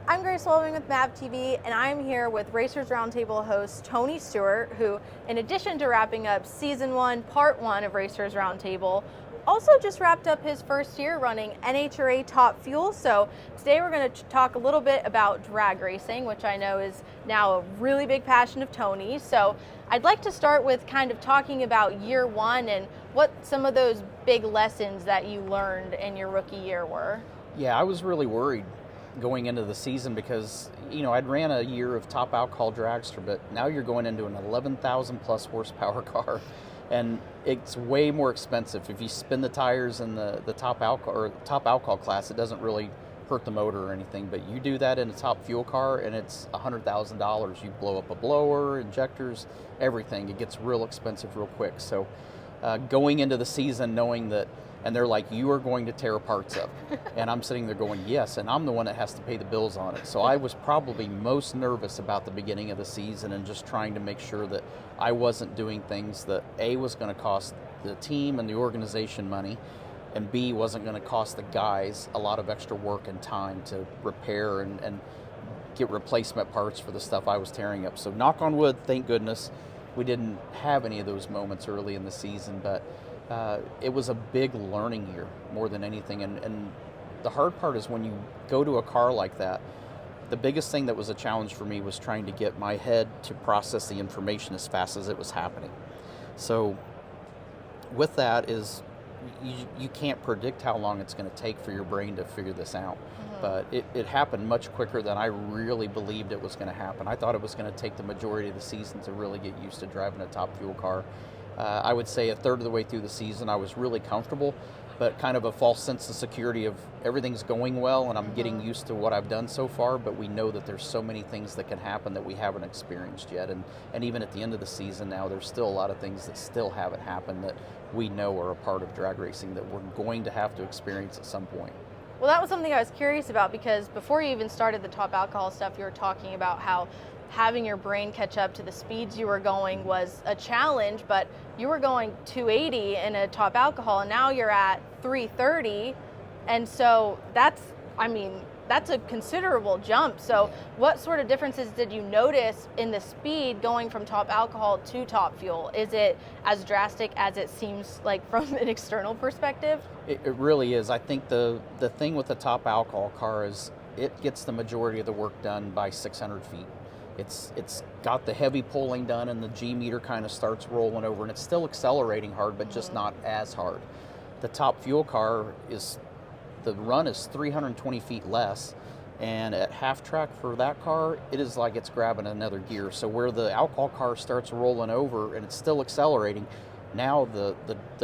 I'm Grace Woelbing with MAVTV, and I'm here with Racers Roundtable host Tony Stewart, who, in addition to wrapping up Season 1, Part 1 of Racers Roundtable, also just wrapped up his first year running NHRA Top Fuel. So today we're going to talk a little bit about drag racing, which I know is now a really big passion of Tony's. So I'd like to start with kind of talking about year one and what some of those big lessons that you learned in your rookie year were. Yeah, I was really worried going into the season because, I'd ran a year of top Alcohol Dragster, but now you're going into an 11,000 plus horsepower car, and it's way more expensive. If you spin the tires in the top alcohol class, it doesn't really hurt the motor or anything, but you do that in a top fuel car and it's $100,000. You blow up a blower, injectors, everything. It gets real expensive real quick. So going into the season knowing that, and they're like, you are going to tear parts up. And I'm sitting there going, yes, and I'm the one that has to pay the bills on it. So I was probably most nervous about the beginning of the season and just trying to make sure that I wasn't doing things that A, was going to cost the team and the organization money, and B, wasn't going to cost the guys a lot of extra work and time to repair and get replacement parts for the stuff I was tearing up. So knock on wood, thank goodness, we didn't have any of those moments early in the season, but it was a big learning year more than anything. And the hard part is when you go to a car like that, the biggest thing that was a challenge for me was trying to get my head to process the information as fast as it was happening. So with that is you can't predict how long it's going to take for your brain to figure this out. Mm-hmm. But it happened much quicker than I really believed it was going to happen. I thought it was going to take the majority of the season to really get used to driving a top fuel car. I would say a third of the way through the season, I was really comfortable, but kind of a false sense of security of everything's going well and I'm getting used to what I've done so far, but we know that there's so many things that can happen that we haven't experienced yet. And even at the end of the season now, there's still a lot of things that still haven't happened that we know are a part of drag racing that we're going to have to experience at some point. Well, that was something I was curious about because before you even started the top alcohol stuff, you were talking about how having your brain catch up to the speeds you were going was a challenge, but you were going 280 in a top alcohol and now you're at 330. And so that's a considerable jump. So what sort of differences did you notice in the speed going from top alcohol to top fuel? Is it as drastic as it seems like from an external perspective? It really is. I think the thing with the top alcohol car is it gets the majority of the work done by 600 feet. It's got the heavy pulling done and the G meter kind of starts rolling over and it's still accelerating hard, but just not as hard. The top fuel car the run is 320 feet less, and at half track for that car, it is like it's grabbing another gear. So where the alcohol car starts rolling over and it's still accelerating, now the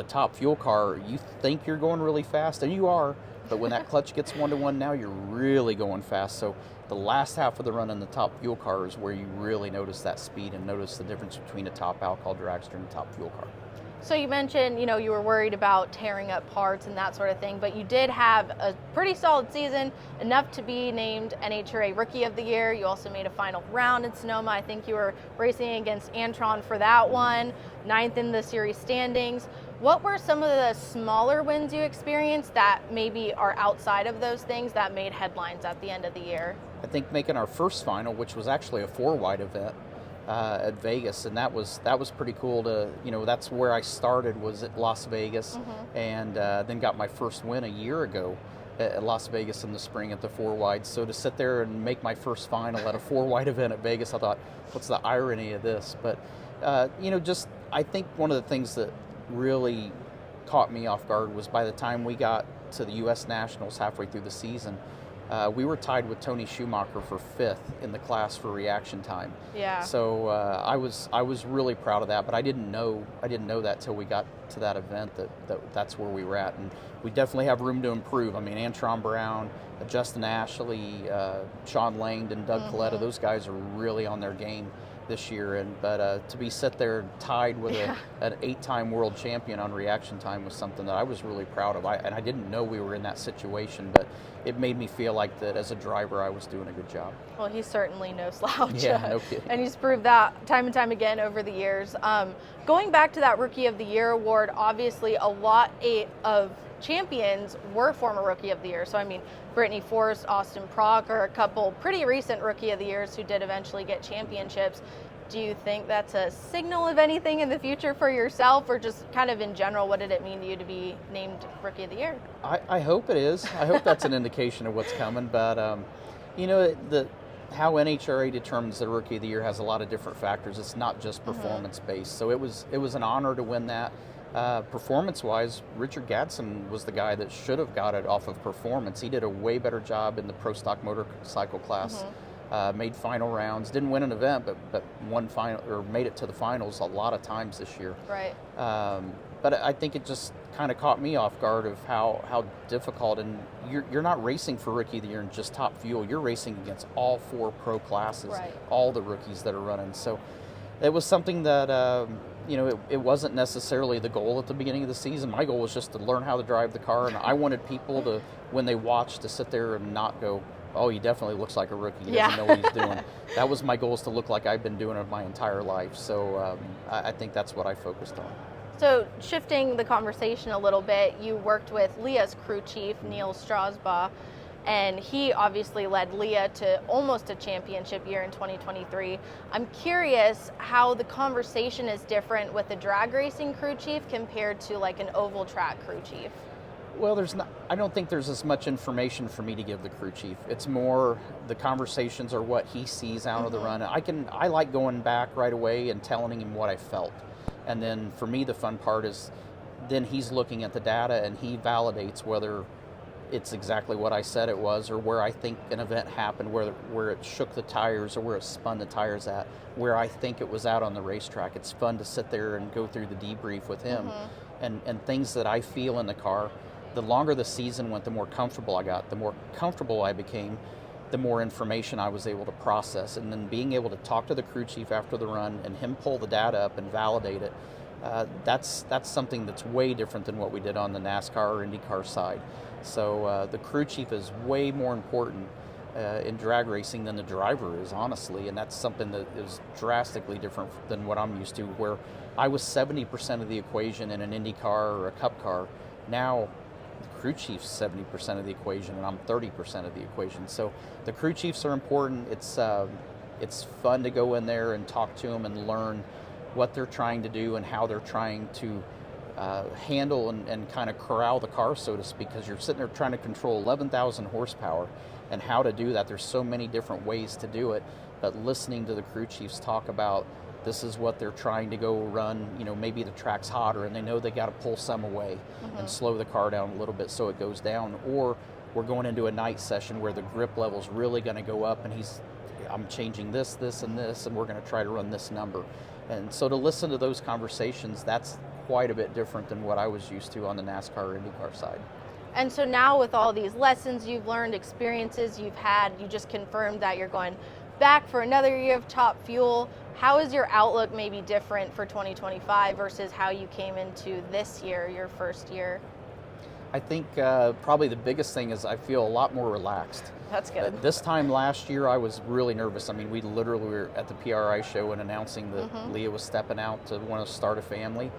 top fuel car, you think you're going really fast, and you are, but when that clutch gets 1-to-1, now you're really going fast. So the last half of the run in the top fuel car is where you really notice that speed and notice the difference between a top alcohol dragster and a top fuel car. So you mentioned, you were worried about tearing up parts and that sort of thing, but you did have a pretty solid season, enough to be named NHRA Rookie of the Year. You also made a final round in Sonoma. I think you were racing against Antron for that one, 9th in the series standings. What were some of the smaller wins you experienced that maybe are outside of those things that made headlines at the end of the year? I think making our first final, which was actually a 4-wide event, at Vegas, and that was pretty cool to, that's where I started, was at Las Vegas, and then got my first win a year ago at Las Vegas in the spring at the 4-wide. So to sit there and make my first final at a 4-wide event at Vegas, I thought, what's the irony of this? But I think one of the things that really caught me off guard was by the time we got to the U.S. Nationals halfway through the season, we were tied with Tony Schumacher for 5th in the class for reaction time. Yeah. So I was really proud of that, but I didn't know that till we got to that event that's where we were at, and we definitely have room to improve. I mean, Antron Brown, Justin Ashley, Sean Langdon, Doug Coletta, those guys are really on their game this year, but to be set there tied with an 8-time world champion on reaction time was something that I was really proud of. And I didn't know we were in that situation, but it made me feel like that as a driver I was doing a good job. Well, he's certainly no slouch. Yeah, no kidding. And he's proved that time and time again over the years. Going back to that Rookie of the Year award, obviously a lot of champions were former Rookie of the Year. So, I mean, Brittany Force, Austin Prock are a couple pretty recent Rookie of the Years who did eventually get championships. Do you think that's a signal of anything in the future for yourself, or just kind of in general, what did it mean to you to be named Rookie of the Year? I hope it is. I hope that's an indication of what's coming. But, you know, how NHRA determines the Rookie of the Year has a lot of different factors. It's not just performance-based. So it was an honor to win that. Performance-wise, Richard Gadsden was the guy that should have got it off of performance. He did a way better job in the pro stock motorcycle class. Made final rounds, didn't win an event, but won final or made it to the finals a lot of times this year. Right. But I think it just kind of caught me off guard of how difficult, and you're not racing for Rookie of the Year in just Top Fuel. You're racing against all 4 pro classes, right. all the rookies that are running. So it was something that you know, it wasn't necessarily the goal at the beginning of the season. My goal was just to learn how to drive the car, and I wanted people to, when they watch, to sit there and not go, oh, he definitely looks like a rookie. He doesn't know what he's doing. That was my goal, is to look like I've been doing it my entire life. So I think that's what I focused on. So shifting the conversation a little bit, you worked with Leah's crew chief, Neal Strausbaugh, and he obviously led Leah to almost a championship year in 2023. I'm curious how the conversation is different with the drag racing crew chief compared to like an oval track crew chief. Well, I don't think there's as much information for me to give the crew chief. It's more the conversations are what he sees out of the run. I like going back right away and telling him what I felt. And then for me, the fun part is then he's looking at the data and he validates whether it's exactly what I said it was, or where I think an event happened, where it shook the tires or where it spun the tires at, where I think it was out on the racetrack. It's fun to sit there and go through the debrief with him and things that I feel in the car. The longer the season went, the more comfortable I got. The more comfortable I became, the more information I was able to process. And then being able to talk to the crew chief after the run and him pull the data up and validate it, that's something that's way different than what we did on the NASCAR or IndyCar side. So the crew chief is way more important in drag racing than the driver is, honestly. And that's something that is drastically different than what I'm used to, where I was 70% of the equation in an IndyCar or a Cup car. Now, the crew chief's 70% of the equation, and I'm 30% of the equation. So the crew chiefs are important. It's fun to go in there and talk to them and learn what they're trying to do and how they're trying to handle and kind of corral the car, so to speak, because you're sitting there trying to control 11,000 horsepower, and how to do that. There's so many different ways to do it, but listening to the crew chiefs talk about this is what they're trying to go run, you know, maybe the track's hotter and they know they got to pull some away and slow the car down a little bit so it goes down, or we're going into a night session where the grip level's really going to go up and I'm changing this, and this, and we're going to try to run this number. And so to listen to those conversations, that's quite a bit different than what I was used to on the NASCAR or IndyCar side. And so now with all these lessons you've learned, experiences you've had, you just confirmed that you're going back for another year of Top Fuel. How is your outlook maybe different for 2025 versus how you came into this year, your first year? I think probably the biggest thing is I feel a lot more relaxed. That's good. This time last year, I was really nervous. I mean, we literally were at the PRI Show and announcing that Leah was stepping out to want to start a family.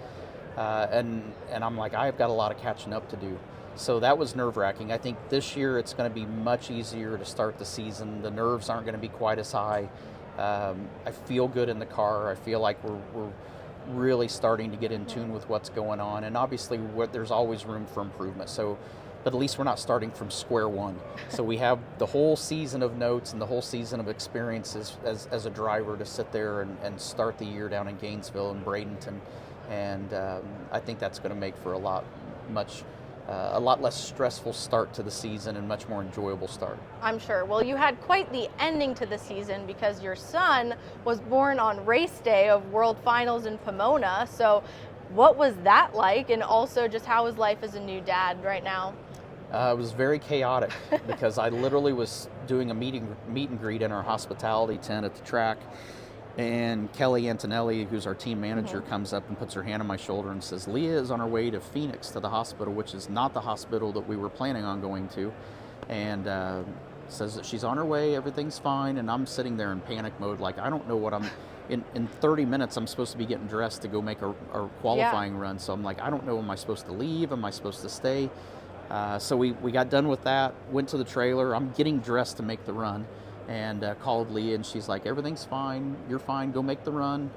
And I'm like, I've got a lot of catching up to do. So that was nerve-wracking. I think this year it's going to be much easier to start the season. The nerves aren't going to be quite as high. I feel good in the car. I feel like we're really starting to get in tune with what's going on. And obviously there's always room for improvement. So, but at least we're not starting from square one. So we have the whole season of notes and the whole season of experiences as a driver to sit there and start the year down in Gainesville and Bradenton. And I think that's going to make for a lot less stressful start to the season and much more enjoyable start. I'm sure. Well, you had quite the ending to the season because your son was born on race day of World Finals in Pomona. So what was that like? And also just how is life as a new dad right now? It was very chaotic because I literally was doing a meet and greet in our hospitality tent at the track. And Kelly Antonelli, who's our team manager, comes up and puts her hand on my shoulder and says, Leah is on her way to Phoenix to the hospital, which is not the hospital that we were planning on going to. And says that she's on her way, everything's fine. And I'm sitting there in panic mode, like, I don't know what in 30 minutes, I'm supposed to be getting dressed to go make a qualifying run. So I'm like, I don't know, am I supposed to leave? Am I supposed to stay? So we got done with that, went to the trailer. I'm getting dressed to make the run, and called Leah, and she's like, everything's fine, you're fine, go make the run.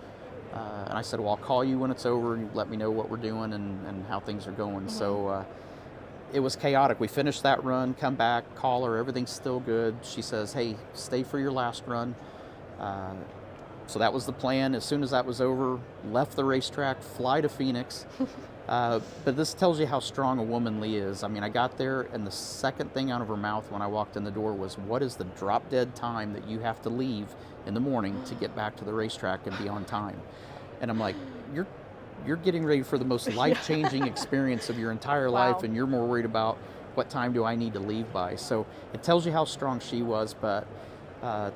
And I said, well, I'll call you when it's over, and you let me know what we're doing and how things are going. So it was chaotic. We finished that run, come back, call her, everything's still good. She says, hey, stay for your last run. So that was the plan. As soon as that was over, left the racetrack, fly to Phoenix. But this tells you how strong a woman Leah is. I mean, I got there, and the second thing out of her mouth when I walked in the door was, what is the drop dead time that you have to leave in the morning to get back to the racetrack and be on time? And I'm like, you're getting ready for the most life-changing experience of your entire life, and you're more worried about what time do I need to leave by. So it tells you how strong she was, but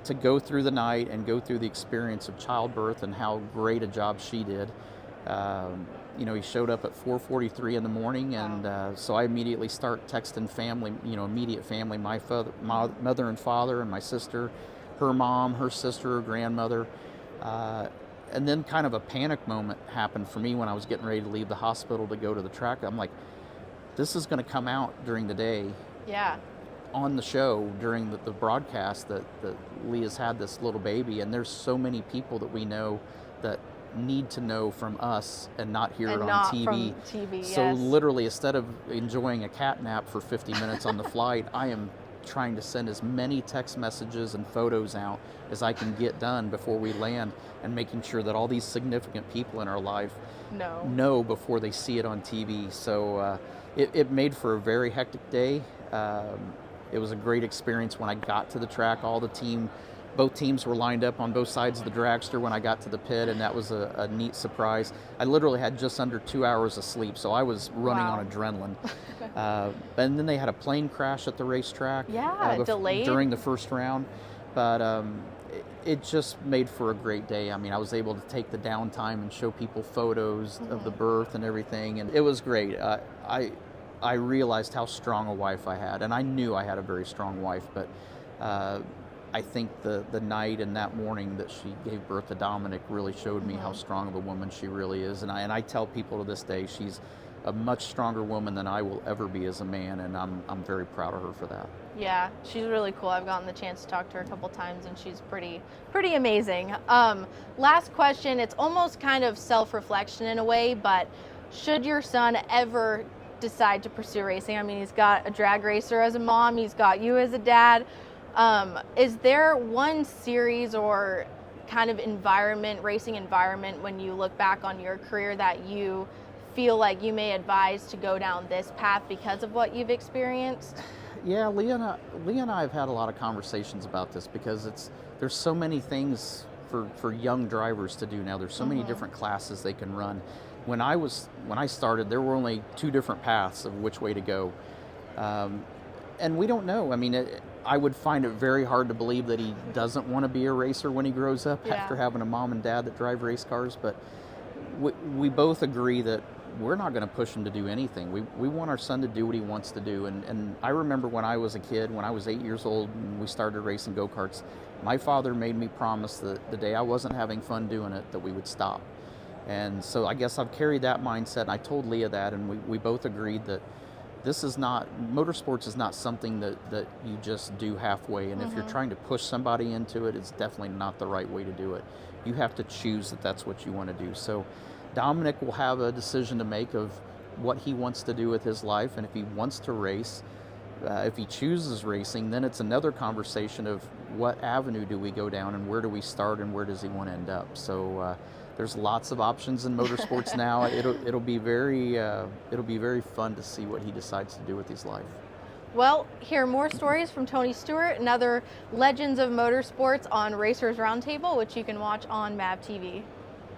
to go through the night and go through the experience of childbirth and how great a job she did. He showed up at 4:43 in the morning, and so I immediately start texting family, immediate family, my mother and father and my sister, her mom, her sister, her grandmother. And then kind of a panic moment happened for me when I was getting ready to leave the hospital to go to the track. I'm like, this is going to come out during the day. Yeah. On the show during the broadcast that Leah's had this little baby, and there's so many people that we know that need to know from us and not hear it on TV. From TV, so literally, instead of enjoying a cat nap for 50 minutes on the flight, I am trying to send as many text messages and photos out as I can get done before we land, and making sure that all these significant people in our life know before they see it on TV. So it made for a very hectic day. It was a great experience when I got to the track. Both teams were lined up on both sides of the dragster when I got to the pit, and that was a neat surprise. I literally had just under 2 hours of sleep, so I was running on adrenaline. And then they had a plane crash at the racetrack. Delayed during the first round, but it just made for a great day. I mean, I was able to take the downtime and show people photos of the birth and everything, and it was great. I realized how strong a wife I had, and I knew I had a very strong wife, but I think the night and that morning that she gave birth to Dominic really showed me how strong of a woman she really is. And I tell people to this day, she's a much stronger woman than I will ever be as a man, and I'm very proud of her for that. Yeah, she's really cool. I've gotten the chance to talk to her a couple times, and she's pretty amazing. Last question, it's almost kind of self-reflection in a way, but should your son ever decide to pursue racing? I mean, he's got a drag racer as a mom, he's got you as a dad. Is there one series or kind of racing environment, when you look back on your career, that you feel like you may advise to go down this path because of what you've experienced? Yeah, Leah and I have had a lot of conversations about this, because there's so many things for young drivers to do now. There's so many different classes they can run. When I started, there were only two different paths of which way to go, and we don't know. I mean, I would find it very hard to believe that he doesn't want to be a racer when he grows up after having a mom and dad that drive race cars. But we both agree that we're not going to push him to do anything. We want our son to do what he wants to do. And I remember when I was a kid, when I was 8 years old and we started racing go-karts, my father made me promise that the day I wasn't having fun doing it, that we would stop. And so I guess I've carried that mindset, and I told Leah that, and we both agreed that motorsports is not something that you just do halfway, and if you're trying to push somebody into it, it's definitely not the right way to do it. You have to choose that that's what you want to do. So Dominic will have a decision to make of what he wants to do with his life, and if he wants to race, if he chooses racing, then it's another conversation of what avenue do we go down, and where do we start, and where does he want to end up. So there's lots of options in motorsports now. It'll be very fun to see what he decides to do with his life. Well, hear more stories from Tony Stewart and other legends of motorsports on Racers Roundtable, which you can watch on MAVTV.